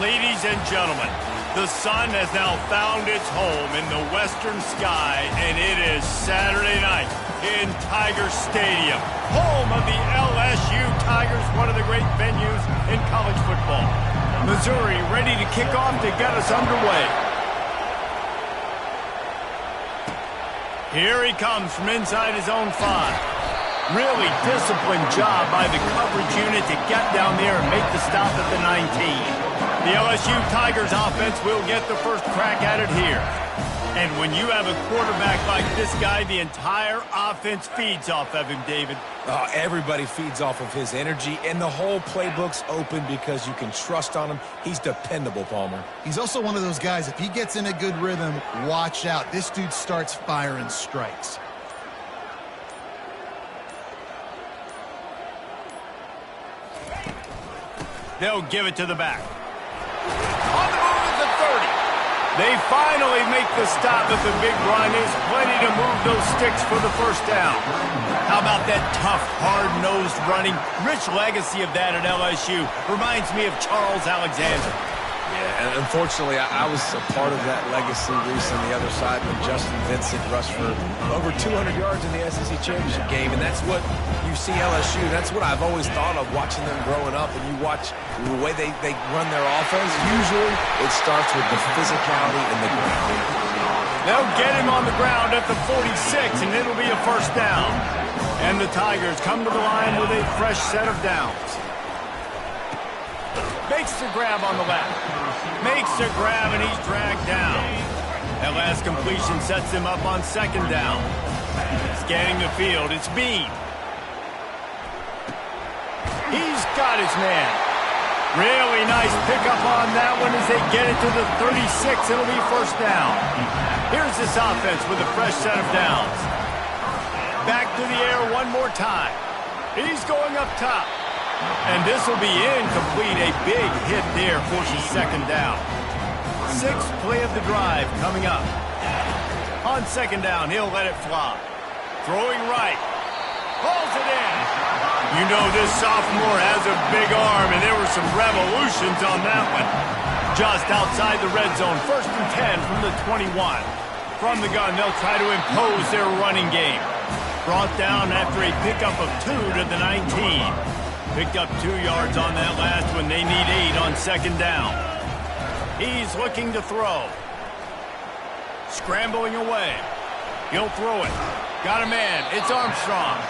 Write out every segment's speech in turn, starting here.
Ladies and gentlemen, the sun has now found its home in the western sky, and it is Saturday night in Tiger Stadium, home of the LSU Tigers, one of the great venues in college football. Missouri ready to kick off to get us underway. Here he comes from inside his own 5. Really disciplined job by the coverage unit to get down there and make the stop at the 19. The LSU Tigers offense will get the first crack at it here. And when you have a quarterback like this guy, the entire offense feeds off of him, David. Everybody feeds off of his energy, and the whole playbook's open because you can trust on him. He's dependable, Palmer. He's also one of those guys, if he gets in a good rhythm, watch out. This dude starts firing strikes. They'll give it to the back. On the move at the 30. They finally make the stop at the big run. There's plenty to move those sticks for the first down. How about that tough, hard-nosed running? Rich legacy of that at LSU. Reminds me of Charles Alexander. Yeah, and unfortunately, I was a part of that legacy, Reese, on the other side when Justin Vincent rushed for over 200 yards in the SEC Championship game, and that's what you see LSU. That's what I've always thought of watching them growing up, and you watch the way they run their offense. Usually, it starts with the physicality and the ground. They'll get him on the ground at the 46, and it'll be a first down. And the Tigers come to the line with a fresh set of downs. Makes the grab on the left. Makes the grab, and he's dragged down. That last completion sets him up on second down. Scanning the field, it's Bean. He's got his man. Really nice pickup on that one as they get it to the 36. It'll be first down. Here's this offense with a fresh set of downs. Back to the air one more time. He's going up top. And this will be incomplete. A big hit there forces second down. Sixth play of the drive coming up. On second down, he'll let it fly. Throwing right. Pulls it in. You know this sophomore has a big arm, and there were some revolutions on that one. Just outside the red zone, 1st and 10 from the 21. From the gun, they'll try to impose their running game. Brought down after a pickup of 2 to the 19. Picked up 2 yards on that last one. They need 8 on second down. He's looking to throw. Scrambling away. He'll throw it. Got a man. It's Armstrong.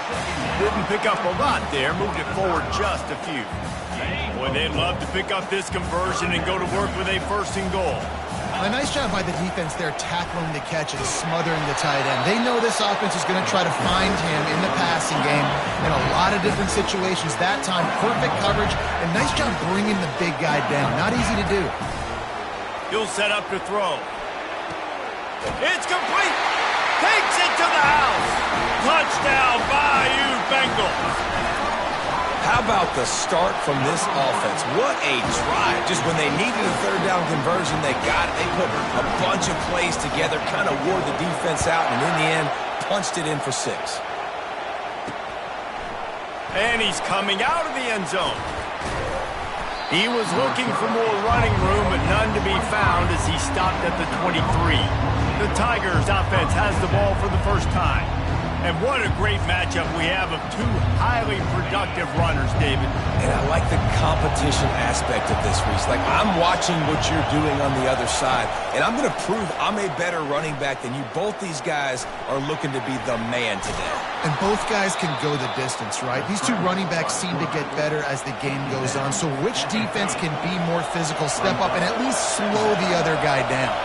Didn't pick up a lot there. Moved it forward just a few. Boy, they'd love to pick up this conversion and go to work with a 1st and goal. A nice job by the defense there tackling the catch and smothering the tight end. They know this offense is going to try to find him in the passing game in a lot of different situations. That time, perfect coverage, and nice job bringing the big guy down. Not easy to do. He'll set up to throw. It's complete. Takes it to the house. Touchdown, Bayou Bengals. How about the start from this offense? What a drive. Just when they needed a 3rd down conversion, they got it. They put a bunch of plays together, kind of wore the defense out, and in the end, punched it in for 6. And he's coming out of the end zone. He was looking for more running room, but none to be found as he stopped at the 23. The Tigers offense has the ball for the first time. And what a great matchup we have of 2 highly productive runners, David. And I like the competition aspect of this, Reese. Like, I'm watching what you're doing on the other side, and I'm going to prove I'm a better running back than you. Both these guys are looking to be the man today. And both guys can go the distance, right? These 2 running backs seem to get better as the game goes on. So which defense can be more physical, step up, and at least slow the other guy down?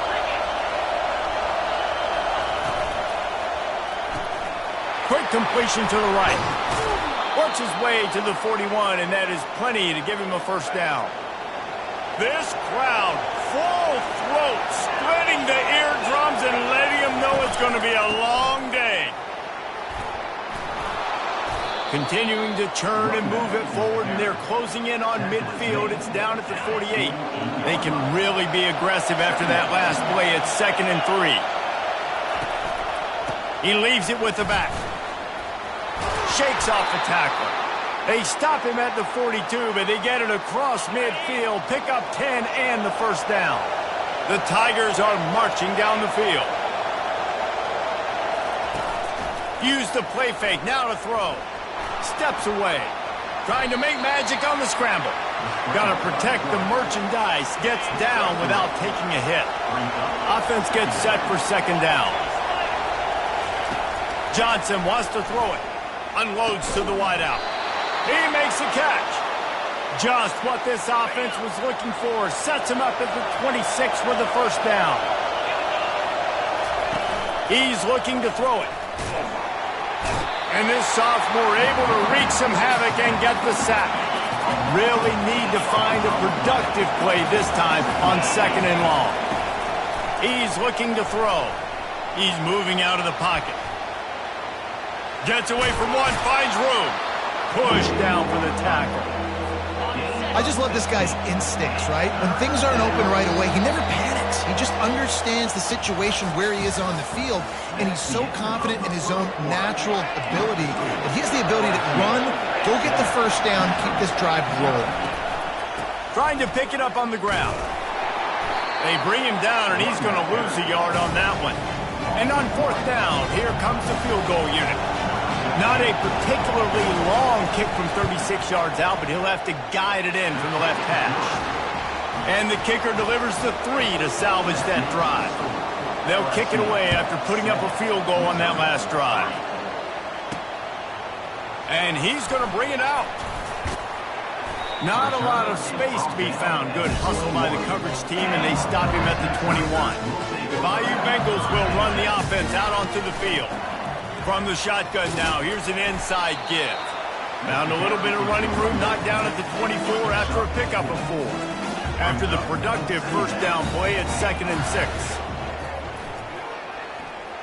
Quick completion to the right. Works his way to the 41, and that is plenty to give him a first down. This crowd, full throat, splitting the eardrums and letting them know it's going to be a long day. Continuing to churn and move it forward, and they're closing in on midfield. It's down at the 48. They can really be aggressive after that last play. It's 2nd and 3. He leaves it with the back. Shakes off the tackler. They stop him at the 42, but they get it across midfield, pick up 10 and the first down. The Tigers are marching down the field. Use the play fake, now to throw. Steps away. Trying to make magic on the scramble. Got to protect the merchandise. Gets down without taking a hit. Offense gets set for second down. Johnson wants to throw it. Unloads to the wideout. He makes a catch. Just what this offense was looking for. Sets him up at the 26 with the first down. He's looking to throw it. And this sophomore able to wreak some havoc and get the sack. Really need to find a productive play this time on second and long. He's looking to throw. He's moving out of the pocket. Gets away from one, finds room. Push down for the tackle. I just love this guy's instincts, right? When things aren't open right away, he never panics. He just understands the situation where he is on the field, and he's so confident in his own natural ability that he has the ability to run, go get the first down, keep this drive rolling. Trying to pick it up on the ground. They bring him down, and he's going to lose a yard on that one. And on fourth down, here comes the field goal unit. Not a particularly long kick from 36 yards out, but he'll have to guide it in from the left hash. And the kicker delivers the 3 to salvage that drive. They'll kick it away after putting up a field goal on that last drive. And he's going to bring it out. Not a lot of space to be found. Good hustle by the coverage team, and they stop him at the 21. The Bayou Bengals will run the offense out onto the field. From the shotgun now, here's an inside give. Found a little bit of running room, knocked down at the 24 after a pickup of 4. After the productive first down play at 2nd and 6.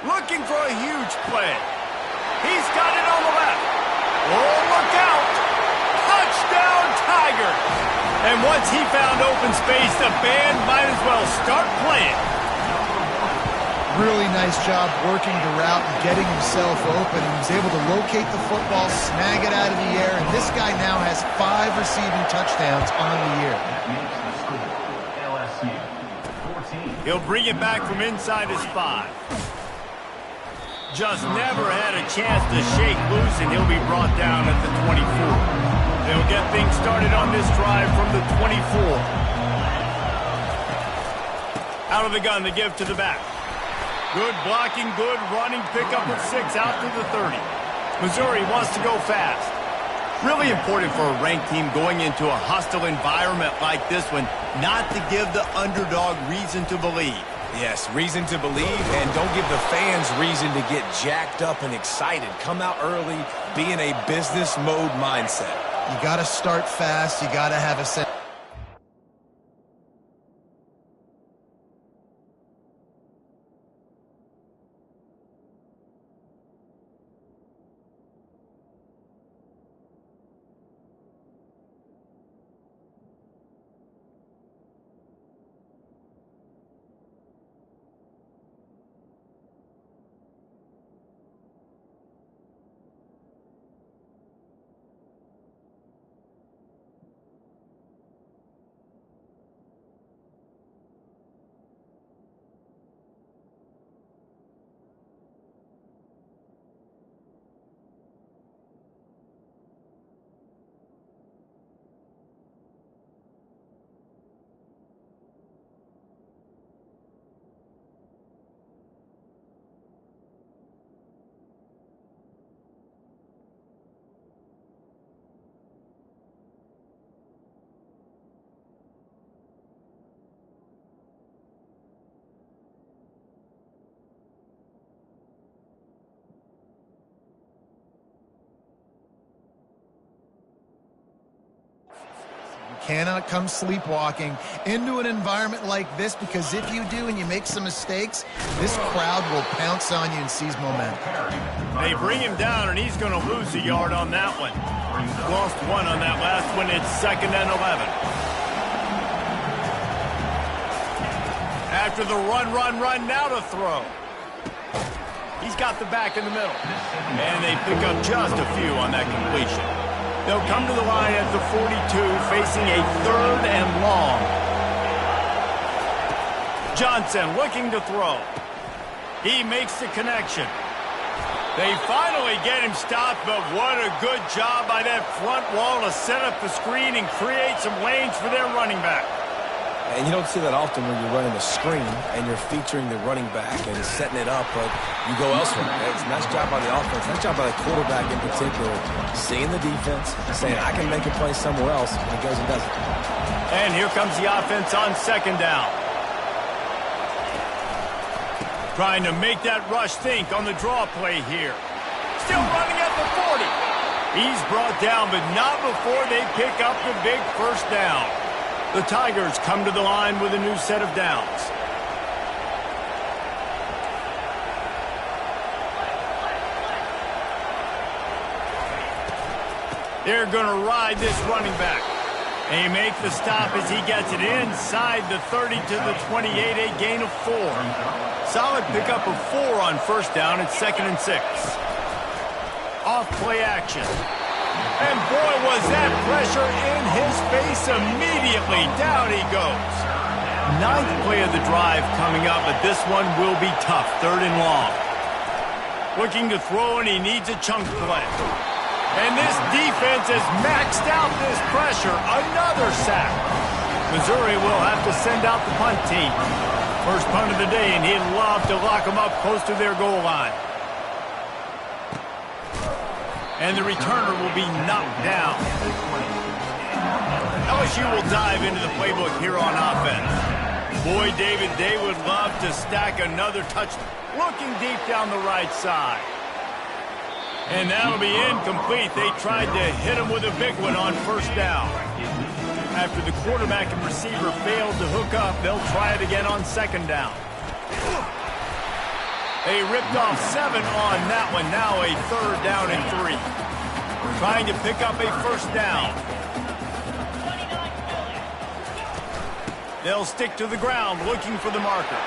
Looking for a huge play. He's got it on the left. Oh, look out! Touchdown, Tigers! And once he found open space, the band might as well start playing. Really nice job working the route and getting himself open. He was able to locate the football, snag it out of the air, and this guy now has 5 receiving touchdowns on the year. He'll bring it back from inside his 5. Just never had a chance to shake loose, and he'll be brought down at the 24. They'll get things started on this drive from the 24. Out of the gun, the give to the back. Good blocking, good running, pickup of 6 out to the 30. Missouri wants to go fast. Really important for a ranked team going into a hostile environment like this one, not to give the underdog reason to believe. Yes, reason to believe, and don't give the fans reason to get jacked up and excited. Come out early, be in a business mode mindset. You got to start fast. You got to have a sense. Cannot come sleepwalking into an environment like this, because if you do and you make some mistakes, this crowd will pounce on you and seize momentum. They bring him down, and he's going to lose a yard on that one. Lost 1 on that last one. It's 2nd and 11. After the run, now to throw. He's got the back in the middle. And they pick up just a few on that completion. They'll come to the line at the 42, facing a 3rd and long. Johnson looking to throw. He makes the connection. They finally get him stopped, but what a good job by that front wall to set up the screen and create some lanes for their running back. And you don't see that often when you're running a screen and you're featuring the running back and setting it up, but you go elsewhere. It's a nice job by the offense, nice job by the quarterback in particular, seeing the defense, saying, I can make a play somewhere else, and he goes and does it. And here comes the offense on 2nd down. Trying to make that rush think on the draw play here. Still running at the 40. He's brought down, but not before they pick up the big 1st down. The Tigers come to the line with a new set of downs. They're going to ride this running back. They make the stop as he gets it inside the 30 to the 28, a gain of 4. Solid pickup of 4 on 1st down at 2nd and 6. Off play action. And boy, was that pressure in his face immediately. Down he goes. 9th play of the drive coming up, but this one will be tough. 3rd and long. Looking to throw, and he needs a chunk play. And this defense has maxed out this pressure. Another sack. Missouri will have to send out the punt team. First punt of the day, and he'd love to lock them up close to their goal line. And the returner will be knocked down. LSU will dive into the playbook here on offense. Boy, David, they would love to stack another touchdown. Looking deep down the right side. And that'll be incomplete. They tried to hit him with a big one on 1st down. After the quarterback and receiver failed to hook up, they'll try it again on 2nd down. They ripped off 7 on that one. Now a 3rd down and 3. Trying to pick up a 1st down. They'll stick to the ground looking for the marker.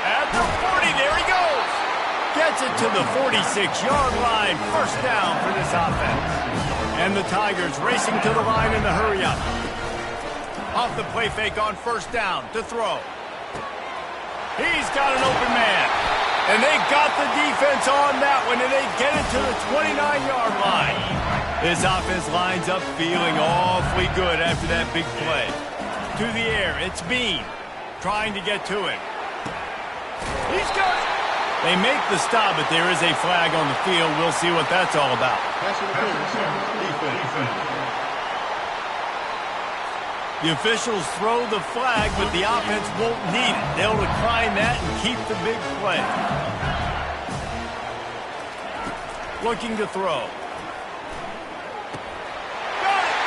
At the 40, there he goes. Gets it to the 46-yard line. 1st down for this offense. And the Tigers racing to the line in the hurry-up. Off the play fake on 1st down to throw. He's got an open man. And they got the defense on that one, and they get it to the 29-yard line. This offense lines up feeling awfully good after that big play. To the air, it's Bean trying to get to him. He's got it. They make the stop, but there is a flag on the field. We'll see what that's all about. The officials throw the flag, but the offense won't need it. They'll decline that and keep the big play. Looking to throw. Got it!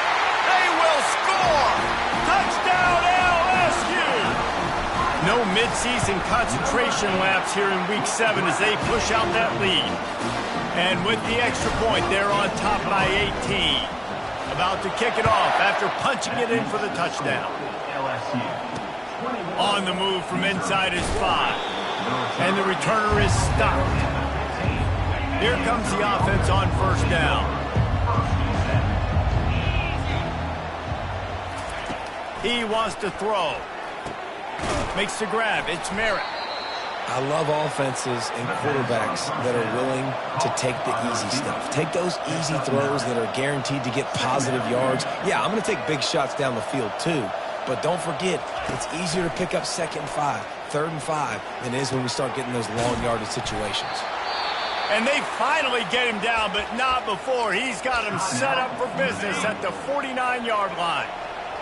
They will score! Touchdown LSU! No midseason concentration laps here in Week 7 as they push out that lead. And with the extra point, they're on top by 18. About to kick it off after punching it in for the touchdown. On the move from inside his 5. And the returner is stopped. Here comes the offense on 1st down. He wants to throw. Makes the grab. It's Merritt. I love offenses and quarterbacks that are willing to take the easy stuff. Take those easy throws that are guaranteed to get positive yards. Yeah, I'm going to take big shots down the field too. But don't forget, it's easier to pick up 2nd and 5, 3rd and 5 than it is when we start getting those long yardage situations. And they finally get him down, but not before. He's got him set up for business at the 49-yard line.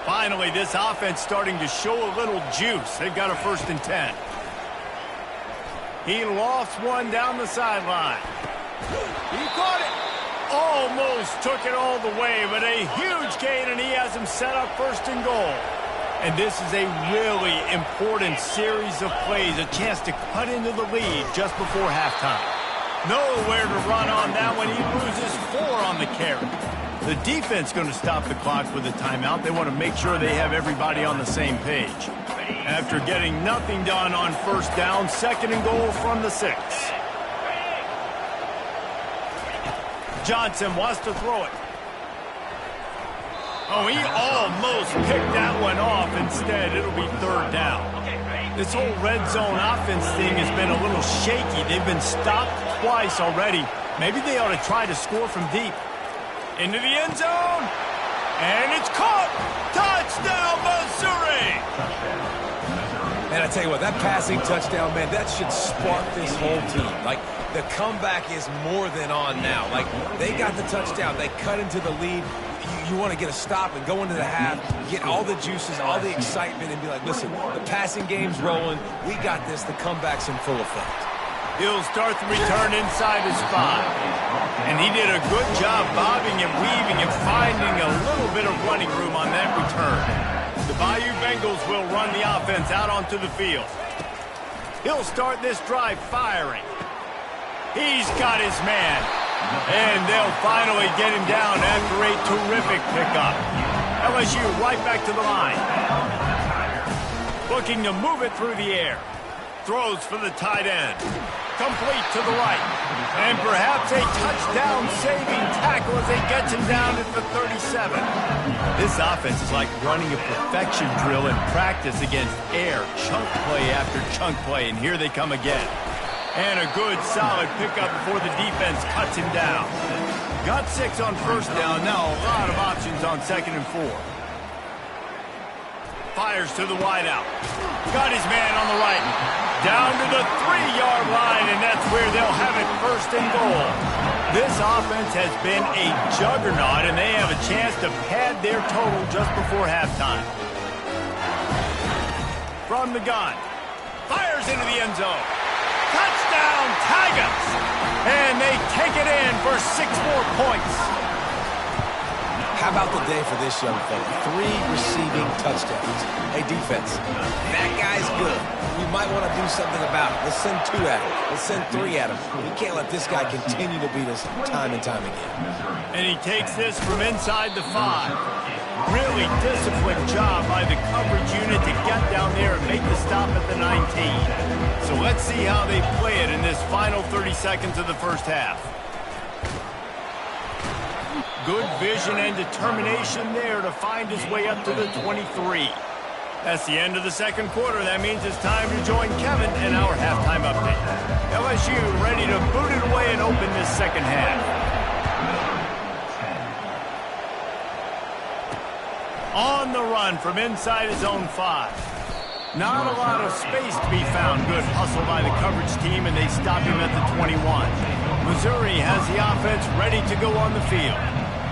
Finally, this offense starting to show a little juice. They've got a 1st and 10. He lofts one down the sideline. He caught it. Almost took it all the way, but a huge gain, and he has him set up 1st and goal. And this is a really important series of plays, a chance to cut into the lead just before halftime. Nowhere to run on that one. He loses 4 on the carry. The defense going to stop the clock with a timeout. They want to make sure they have everybody on the same page. After getting nothing done on 1st down, 2nd and goal from the 6. Johnson wants to throw it. Oh, he almost picked that one off. Instead, it'll be third down. This whole red zone offense thing has been a little shaky. They've been stopped twice already. Maybe they ought to try to score from deep. Into the end zone. And it's caught. Touchdown, Missouri. And I tell you what, that passing touchdown, man, that should spark this whole team. Like, the comeback is more than on now. Like, they got the touchdown. They cut into the lead. You want to get a stop and go into the half, get all the juices, all the excitement, and be like, listen, the passing game's rolling. We got this. The comeback's in full effect. He'll start the return inside his 5. And he did a good job bobbing and weaving and finding a little bit of running room on that return. The Bayou Bengals will run the offense out onto the field. He'll start this drive firing. He's got his man. And they'll finally get him down after a terrific pickup. LSU right back to the line. Looking to move it through the air. Throws for the tight end. Complete to the right. And perhaps a touchdown-saving tackle as they get him down at the 37. This offense is like running a perfection drill in practice against air. Chunk play after chunk play, and here they come again. And a good, solid pickup before the defense cuts him down. Got 6 on first down. Now a lot of options on 2nd and 4. Fires to the wideout. Got his man on the right. Down to the 3-yard line, and that's where they'll have it 1st and goal. This offense has been a juggernaut, and they have a chance to pad their total just before halftime. From the gun. Fires into the end zone. Touchdown, Tigers! And they take it in for 6 more points. How about the day for this young fella? 3 receiving touchdowns. Hey, defense, that guy's good. We might want to do something about it. Let's send 2 at him. Let's send 3 at him. We can't let this guy continue to beat us time and time again. And he takes this from inside the 5. Really disciplined job by the coverage unit to get down there and make the stop at the 19. So let's see how they play it in this final 30 seconds of the first half. Good vision and determination there to find his way up to the 23. That's the end of the second quarter. That means it's time to join Kevin in our halftime update. LSU ready to boot it away and open this second half. On the run from inside his own 5. Not a lot of space to be found. Good hustle by the coverage team, and they stop him at the 21. Missouri has the offense ready to go on the field.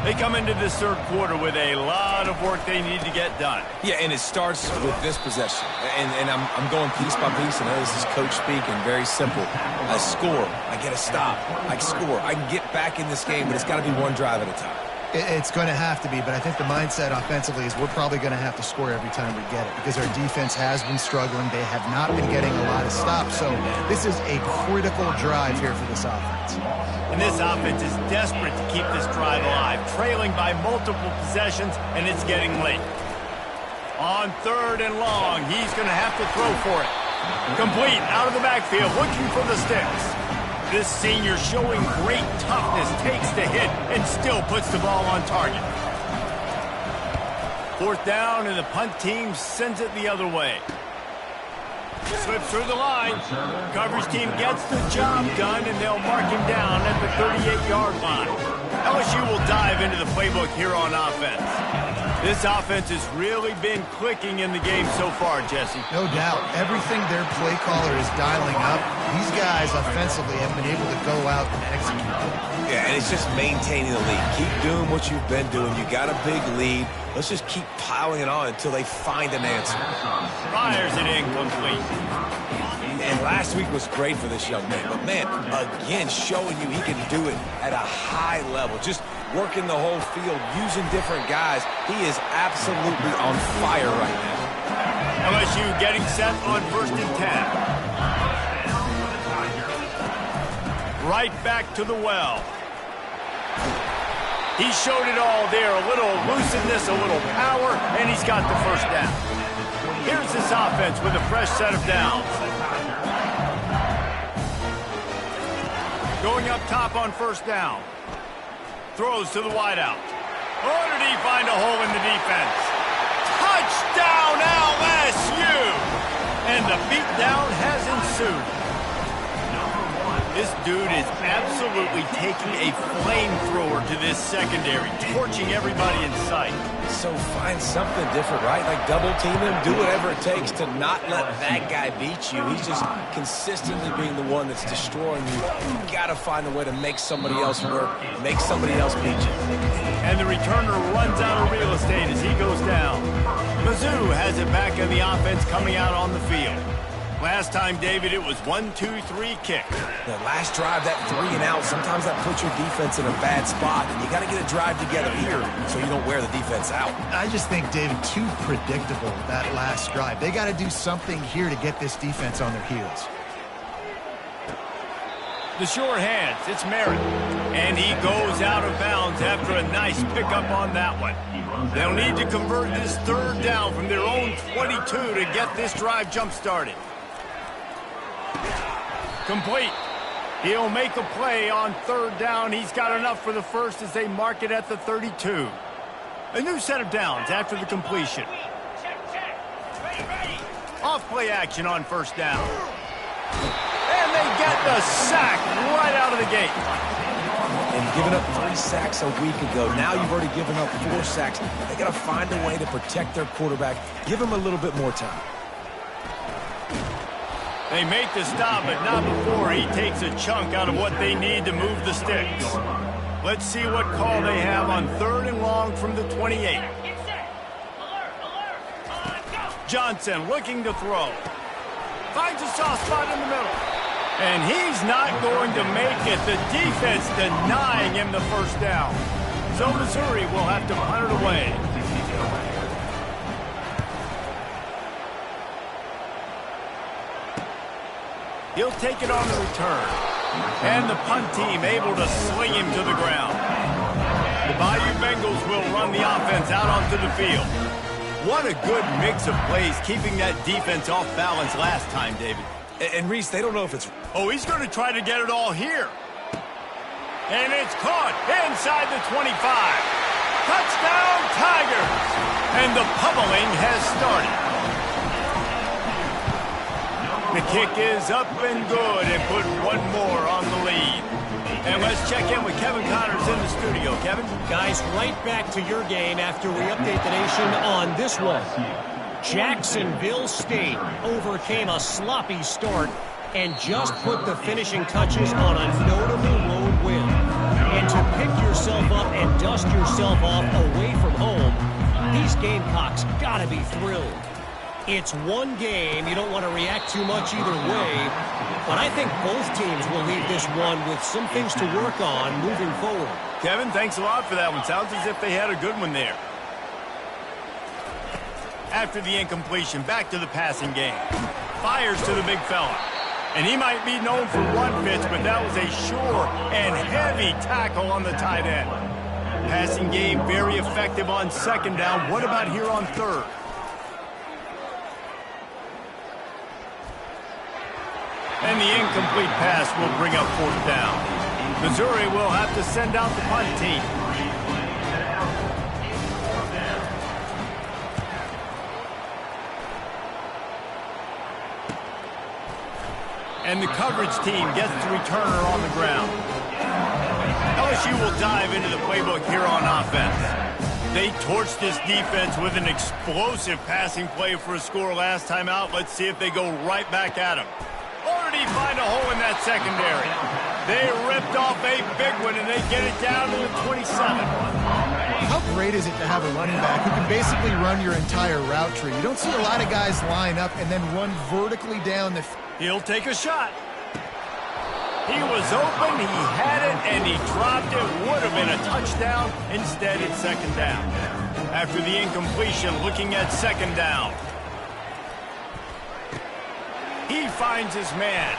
They come into this third quarter with a lot of work they need to get done. Yeah, and it starts with this possession. And I'm going piece by piece, and this is coach speak, and very simple. I score. I get a stop. I score. I can get back in this game, but it's got to be one drive at a time. It's going to have to be, but I think the mindset offensively is we're probably going to have to score every time we get it because our defense has been struggling. They have not been getting a lot of stops, so this is a critical drive here for this offense. And this offense is desperate to keep this drive alive, trailing by multiple possessions, and it's getting late. On 3rd and long, he's going to have to throw for it. Complete out of the backfield, looking for the sticks. This senior showing great toughness, takes the hit, and still puts the ball on target. 4th down, and the punt team sends it the other way. Slips through the line. Coverage team gets the job done, and they'll mark him down at the 38-yard line. LSU will dive into the playbook here on offense. This offense has really been clicking in the game so far, Jesse. No doubt. Everything their play caller is dialing up, these guys offensively have been able to go out and execute. Yeah, and it's just maintaining the lead. Keep doing what you've been doing. You got a big lead. Let's just keep piling it on until they find an answer. Fires it incomplete. And last week was great for this young man. But, man, again, showing you he can do it at a high level. Just working the whole field, using different guys. He is absolutely on fire right now. LSU getting set on 1st and 10. Right back to the well. He showed it all there. A little elusiveness, a little power, and he's got the 1st down. Here's this offense with a fresh set of downs. Going up top on 1st down. Throws to the wideout. Oh, did he find a hole in the defense? Touchdown, LSU! And the beatdown has ensued. This dude is absolutely taking a flamethrower to this secondary, torching everybody in sight. So find something different, right? Like double team him, do whatever it takes to not let that guy beat you. He's just consistently being the one that's destroying you. You've got to find a way to make somebody else work, make somebody else beat you. And the returner runs out of real estate as he goes down. Mizzou has it back in the offense coming out on the field. Last time, David, it was 1-2-3 kick. The last drive, that 3 and out, sometimes that puts your defense in a bad spot, and you got to get a drive together here so you don't wear the defense out. I just think, David, too predictable, that last drive. They got to do something here to get this defense on their heels. The sure hands, it's Merritt. And he goes out of bounds after a nice pickup on that one. They'll need to convert this third down from their own 22 to get this drive jump-started. Complete. He'll make a play on third down. He's got enough for the first as they mark it at the 32. A new set of downs after the completion. Off play action on first down. And they get the sack right out of the gate. And giving up 3 sacks a week ago. Now you've already given up 4 sacks. They got to find a way to protect their quarterback. Give him a little bit more time. They make the stop, but not before he takes a chunk out of what they need to move the sticks. Let's see what call they have on third and long from the 28. Johnson looking to throw. Finds a soft spot in the middle. And he's not going to make it. The defense denying him the first down. So Missouri will have to punt it away. He'll take it on the return. And the punt team able to sling him to the ground. The Bayou Bengals will run the offense out onto the field. What a good mix of plays, keeping that defense off balance last time, David. And Reese, they don't know if it's... Oh, he's going to try to get it all here. And it's caught inside the 25. Touchdown, Tigers! And the pummeling has started. The kick is up and good and put one more on the lead. And let's check in with Kevin Connors in the studio. Kevin? Guys, right back to your game after we update the nation on this one. Jacksonville State overcame a sloppy start and just put the finishing touches on a notable road win. And to pick yourself up and dust yourself off away from home, these Gamecocks gotta be thrilled. It's one game. You don't want to react too much either way, but I think both teams will leave this one with some things to work on moving forward. Kevin, thanks a lot for that one. Sounds as if they had a good one there. After the incompletion, back to the passing game. Fires to the big fella. And he might be known for run fits, but that was a sure and heavy tackle on the tight end. Passing game very effective on second down. What about here on third? And the incomplete pass will bring up fourth down. Missouri will have to send out the punt team. And the coverage team gets the returner on the ground. LSU will dive into the playbook here on offense. They torched this defense with an explosive passing play for a score last time out. Let's see if they go right back at him. Or did he find a hole in that secondary? They ripped off a big one, and they get it down to the 27. How great is it to have a running back who can basically run your entire route tree? You don't see a lot of guys line up and then run vertically down the field. He'll take a shot. He was open, he had it, and he dropped it. Would have been a touchdown. Instead, it's second down. After the incompletion, looking at second down. He finds his man.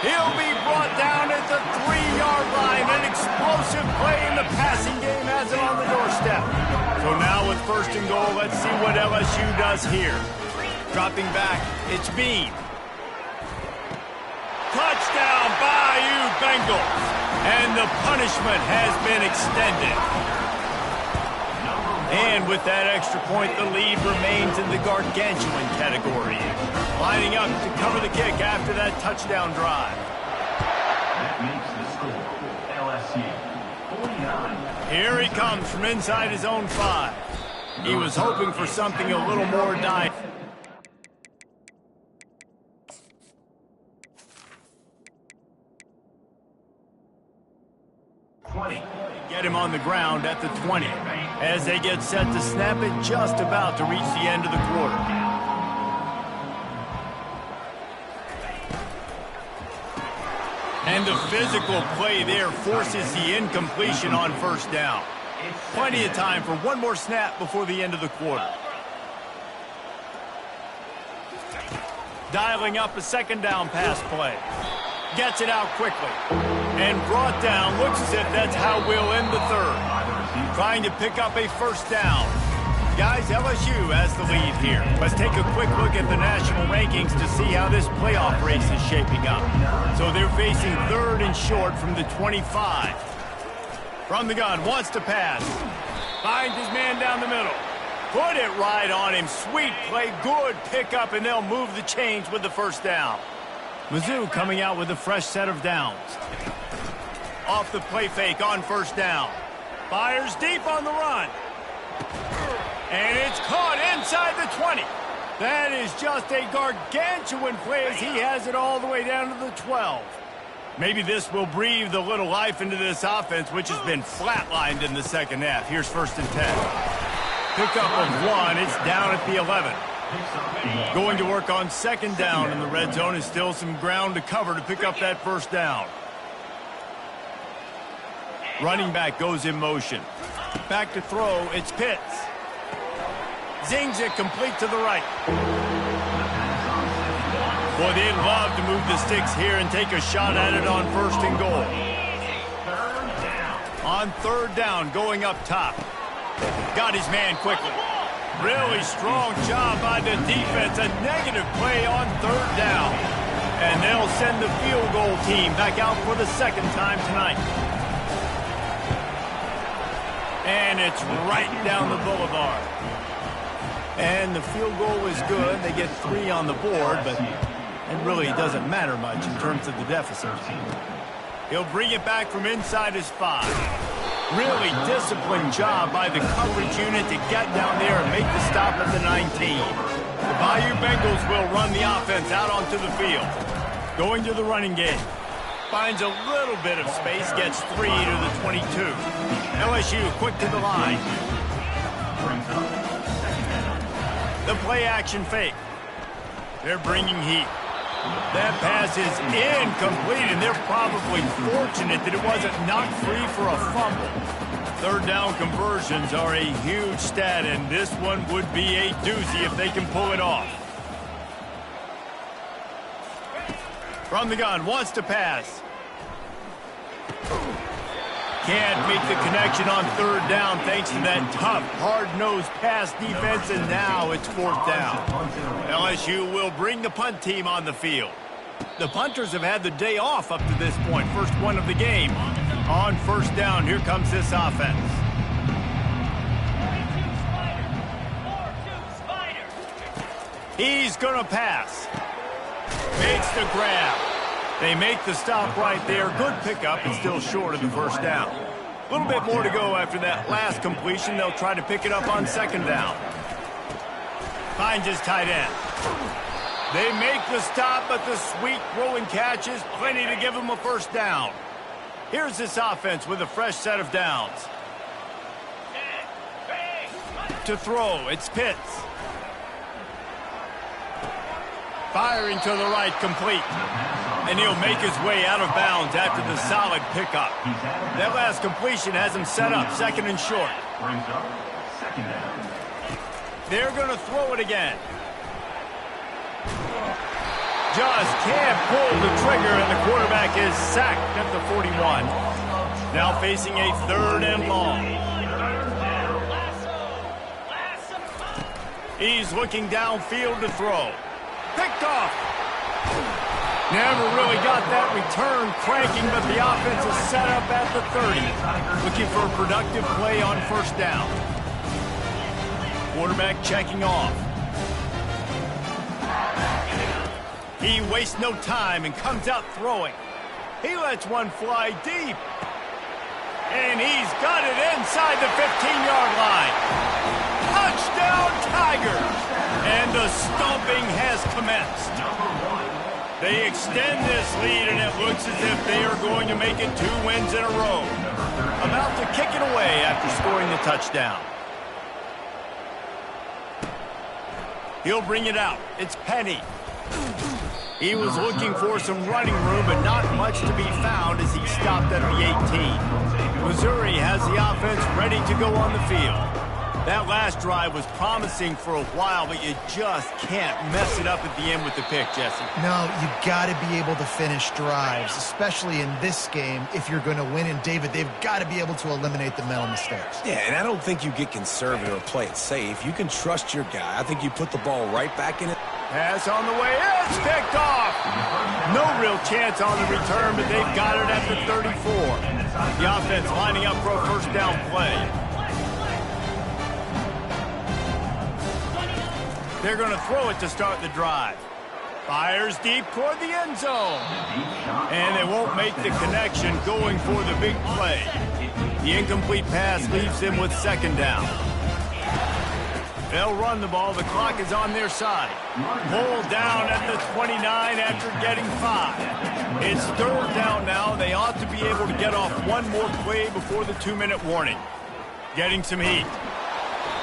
He'll be brought down at the 3-yard line. An explosive play in the passing game has it on the doorstep. So now with first and goal, let's see what LSU does here. Dropping back, it's Bean. Touchdown, Bayou Bengals. And the punishment has been extended. And with that extra point, the lead remains in the gargantuan category. Lining up to cover the kick after that touchdown drive. That makes the score LSU 49. Here he comes from inside his own 5. He was hoping for something a little more dire. Get him on the ground at the 20 as they get set to snap it, just about to reach the end of the quarter. And the physical play there forces the incompletion on first down. Plenty of time for one more snap before the end of the quarter. Dialing up a second down pass play. Gets it out quickly. And brought down. Looks as if that's how we'll end the third. Trying to pick up a first down. Guys, LSU has the lead here. Let's take a quick look at the national rankings to see how this playoff race is shaping up. So they're facing third and short from the 25. From the gun, wants to pass. Finds his man down the middle. Put it right on him. Sweet play, good pickup, and they'll move the chains with the first down. Mizzou coming out with a fresh set of downs. Off the play fake on first down. Fires deep on the run. And it's caught inside the 20. That is just a gargantuan play as he has it all the way down to the 12. Maybe this will breathe a little life into this offense, which has been flatlined in the second half. Here's first and 10. Pickup of 1. It's down at the 11. Going to work on second down in the red zone. Is still some ground to cover to pick up that first down. Running back goes in motion. Back to throw. It's Pitts. Zings it complete to the right. Boy, they'd love to move the sticks here and take a shot at it on first and goal. On third down, going up top. Got his man quickly. Really strong job by the defense. A negative play on third down. And they'll send the field goal team back out for the second time tonight. And it's right down the boulevard. And the field goal is good. They get 3 on the board, but it really doesn't matter much in terms of the deficit. He'll bring it back from inside his 5. Really disciplined job by the coverage unit to get down there and make the stop at the 19. The Bayou Bengals will run the offense out onto the field. Going to the running game. Finds a little bit of space, gets 3 to the 22. LSU quick to the line. The play action fake. They're bringing heat. That pass is incomplete, and they're probably fortunate that it wasn't knocked free for a fumble. Third down conversions are a huge stat, and this one would be a doozy if they can pull it off. From the gun, wants to pass. Can't make the connection on third down thanks to that tough, hard-nosed pass defense, and now it's fourth down. LSU will bring the punt team on the field. The punters have had the day off up to this point, first one of the game. On first down, here comes this offense. He's going to pass. Makes the grab. They make the stop right there. Good pickup and still short of the first down. A little bit more to go after that last completion. They'll try to pick it up on second down. Finds his tight end. They make the stop, but the sweet throwing catch is plenty to give them a first down. Here's this offense with a fresh set of downs. To throw, it's Pitts. Firing to the right, complete. And he'll make his way out of bounds after the solid pickup. That last completion has him set up, second and short. They're going to throw it again. Just can't pull the trigger, and the quarterback is sacked at the 41. Now facing a third and long. He's looking downfield to throw. Picked off. Never really got that return cranking, but the offense is set up at the 30. Looking for a productive play on first down. Quarterback checking off. He wastes no time and comes out throwing. He lets one fly deep. And he's got it inside the 15-yard line. Touchdown, Tigers! And the stomping has commenced. They extend this lead, and it looks as if they are going to make it 2 wins in a row. About to kick it away after scoring the touchdown. He'll bring it out. It's Penny. He was looking for some running room, but not much to be found as he stopped at the 18. Missouri has the offense ready to go on the field. That last drive was promising for a while, but you just can't mess it up at the end with the pick, Jesse. No, you got to be able to finish drives, especially in this game. If you're going to win, and David, they've got to be able to eliminate the mental mistakes. Yeah, and I don't think you get conservative or play it safe. You can trust your guy. I think you put the ball right back in it. Pass on the way. It's picked off. No real chance on the return, but they've got it at the 34. The offense lining up for a first down play. They're going to throw it to start the drive. Fires deep toward the end zone. And they won't make the connection going for the big play. The incomplete pass leaves them with second down. They'll run the ball. The clock is on their side. Pulled down at the 29 after getting 5. It's third down now. They ought to be able to get off one more play before the 2-minute warning. Getting some heat.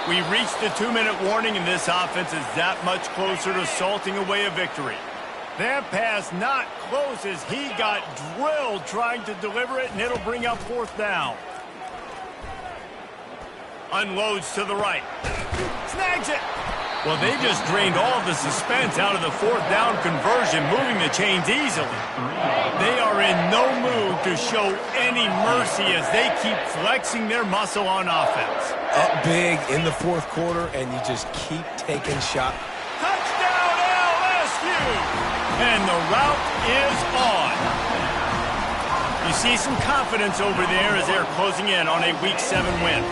We reached the 2-minute warning, and this offense is that much closer to salting away a victory. That pass not close as he got drilled trying to deliver it, and it'll bring up fourth down. Unloads to the right. Snags it. Well, they just drained all the suspense out of the fourth down conversion, moving the chains easily. They are in no mood to show any mercy as they keep flexing their muscle on offense. Up big in the fourth quarter, and you just keep taking shots. Touchdown, LSU! And the route is on. You see some confidence over there as they're closing in on a Week 7 win.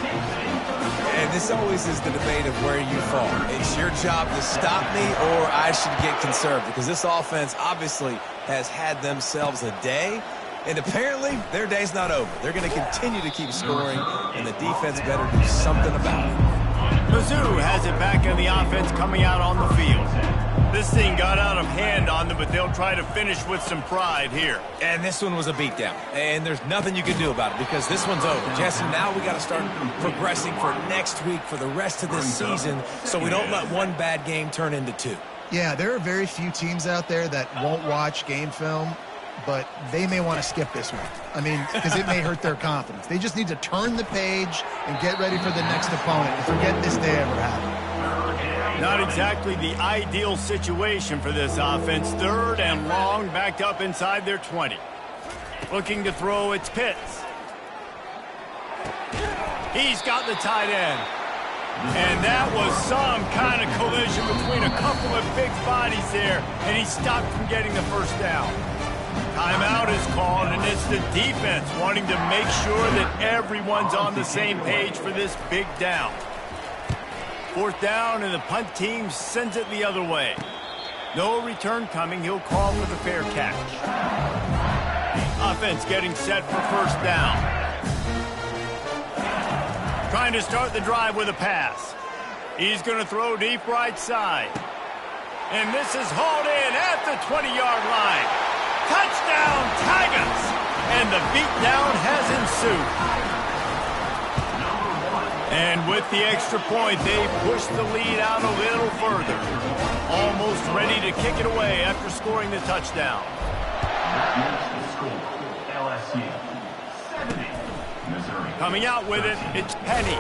And this always is the debate of where you fall. It's your job to stop me, or I should get conservative, because this offense obviously has had themselves a day, and apparently their day's not over. They're going to continue to keep scoring, and the defense better do something about it. Mizzou has it back in the offense coming out on the field. This thing got out of hand on them, but they'll try to finish with some pride here. And this one was a beatdown, and there's nothing you can do about it because this one's over. Jesse, now we got to start progressing for next week for the rest of this season so we don't let one bad game turn into 2. Yeah, there are very few teams out there that won't watch game film, but they may want to skip this one. I mean, because it may hurt their confidence. They just need to turn the page and get ready for the next opponent and forget this day ever happened. Not exactly the ideal situation for this offense. Third and long, backed up inside their 20. Looking to throw, it's Pitts. He's got the tight end. And that was some kind of collision between a couple of big bodies there, and he stopped from getting the first down. Timeout is called, and it's the defense wanting to make sure that everyone's on the same page for this big down. Fourth down, and the punt team sends it the other way. No return coming. He'll call for the fair catch. Offense getting set for first down. Trying to start the drive with a pass. He's going to throw deep right side. And this is hauled in at the 20-yard line. Touchdown, Tigers! And the beatdown has ensued. And with the extra point, they push the lead out a little further. Almost ready to kick it away after scoring the touchdown. LSU 70, Missouri. Coming out with it, it's Penny.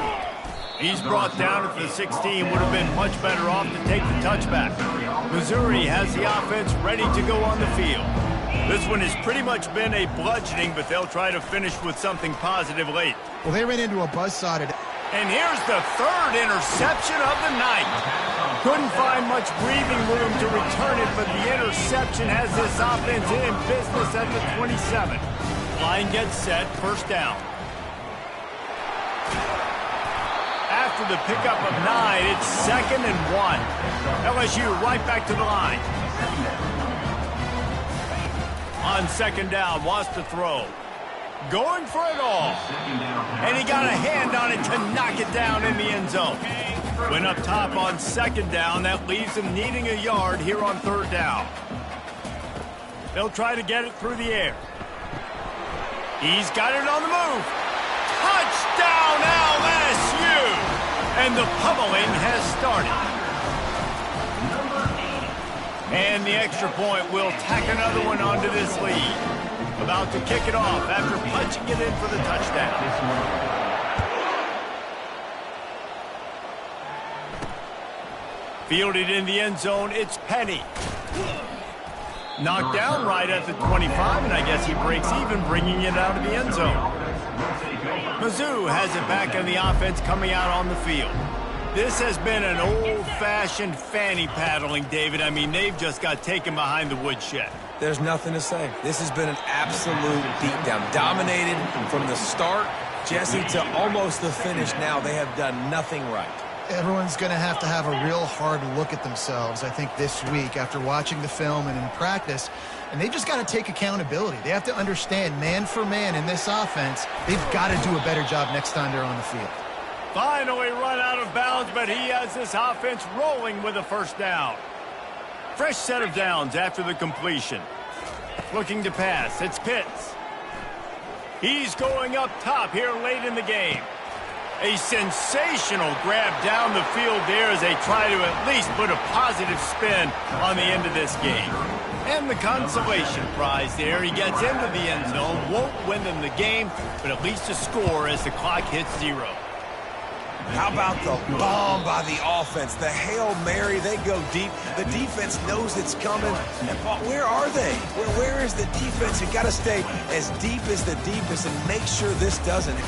He's brought down at the 16. Would have been much better off to take the touchback. Missouri has the offense ready to go on the field. This one has pretty much been a bludgeoning, but they'll try to finish with something positive late. Well, they ran into a buzzsaw today. And here's the third interception of the night. Couldn't find much breathing room to return it, but the interception has this offense in business at the 27. Line gets set, first down. After the pickup of 9, it's 2nd and 1. LSU right back to the line. On 2nd down, wants to throw. Going for it all. And he got a hand on it to knock it down in the end zone. Went up top on 2nd down. That leaves him needing a yard here on 3rd down. They'll try to get it through the air. He's got it on the move. Touchdown LSU! And the pummeling has started. And the extra point will tack another one onto this lead. About to kick it off after punching it in for the touchdown. Fielded in the end zone, it's Penny. Knocked down right at the 25, and I guess he breaks even, bringing it out of the end zone. Mizzou has it back in the offense coming out on the field. This has been an old-fashioned fanny paddling, David. I mean, they've just got taken behind the woodshed. There's nothing to say. This has been an absolute beatdown. Dominated from the start, Jesse, to almost the finish now. They have done nothing right. Everyone's going to have a real hard look at themselves, I think, this week after watching the film and in practice. And they just got to take accountability. They have to understand, man for man in this offense, they've got to do a better job next time they're on the field. Finally run out of bounds, but he has this offense rolling with a first down. Fresh set of downs after the completion. Looking to pass, it's Pitts. He's going up top here late in the game. A sensational grab down the field there as they try to at least put a positive spin on the end of this game. And the consolation prize there. He gets into the end zone, won't win them the game, but at least a score as the clock hits 0. How about the bomb by the offense? The Hail Mary, they go deep. The defense knows it's coming. And where are they? Where is the defense? You got to stay as deep as the deepest and make sure this doesn't